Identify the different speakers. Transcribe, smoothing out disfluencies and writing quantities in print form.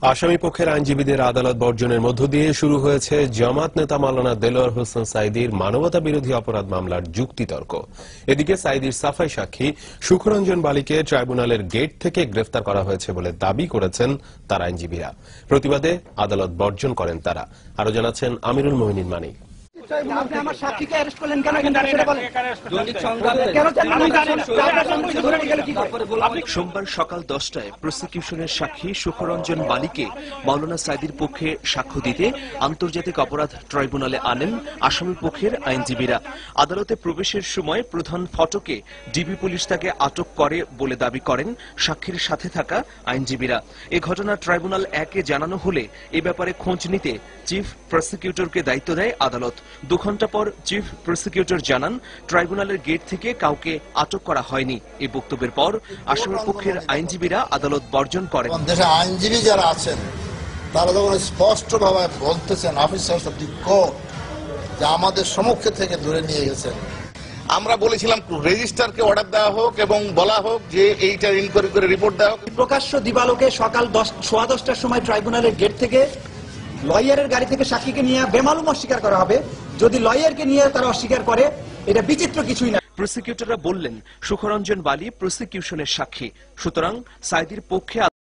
Speaker 1: আসামি পক্ষের আইনজীবীদের আদালত বর্জনের মধ্য দিয়ে শুরু হয়েছে জামাত নেতা মাওলানা দেলোয়ার হোসেন সাঈদীর মানবতা বিরোধী অপরাধ মামলার যুক্তিতর্ক। এদিকে সাঈদীর সাফাই সাক্ষী সুখরঞ্জন বালিকে ট্রাইব্যুনালের গেট থেকে গ্রেফতার করা হয়েছে বলে দাবি করেছেন তার আইনজীবীরা। প্রতিবাদে আদালত বর্জন করেন তারা। আরো জানাচ্ছেন আমিরুল মোহিনীন মানিক।
Speaker 2: সোমবার সকাল 10টায় প্রসিকিউশনের সাক্ষী সুখরঞ্জন বালিকে মাওলানা সাঈদীর পক্ষে সাক্ষ্য দিতে আন্তর্জাতিক অপরাধ ট্রাইব্যুনালে আনেন আসামি পক্ষের আইনজীবীরা। আদালতে প্রবেশের সময় প্রধান ফটকে ডিবি পুলিশ তাকে আটক করে বলে দাবি করেন সাক্ষীর সাথে থাকা আইনজীবীরা। এ ঘটনা ট্রাইব্যুনাল 1-এ জানানো হলে এ ব্যাপারে খোঁজ নিতে চিফ প্রসিকিউটরকে দায়িত্ব দেয় আদালত। 2 ঘণ্টা পর চিফ প্রসিকিউটর জানান, ট্রাইব্যুনালের গেট থেকে কাউকে আটক করা হয়নি। এই বক্তব্যের পর আসামি পক্ষের আইনজীবীরা আদালত বর্জন করেন।
Speaker 3: দেশে আইনজীবী যারা আছেন তারা যখন স্পষ্টভাবে বলতেছেন অফিসার্স অফ দি কোর্ট যে আমাদের সম্মুখে থেকে দূরে নিয়ে গেছেন,
Speaker 4: আমরা বলেছিলাম রেজিস্ট্রারকে অর্ডার দেওয়া হোক এবং বলা হোক যে এইটা ইনকোয়ারি করে রিপোর্ট দেওয়া হোক।
Speaker 5: প্রকাশ্য দিবালোকে সকাল 10:15টার সময় ট্রাইব্যুনালের গেট থেকে লয়ারের গাড়ি থেকে সাক্ষীকে নিয়ে বেমালুম অস্বীকার করা হবে। যদি লয়ারকে নিয়ে তারা অস্বীকার করে, এটা বিচিত্র কিছুই না।
Speaker 2: প্রসিকিউটররা বললেন, সুখরঞ্জন বালি প্রসিকিউশনের সাক্ষী, সুতরাং সাঈদীর পক্ষে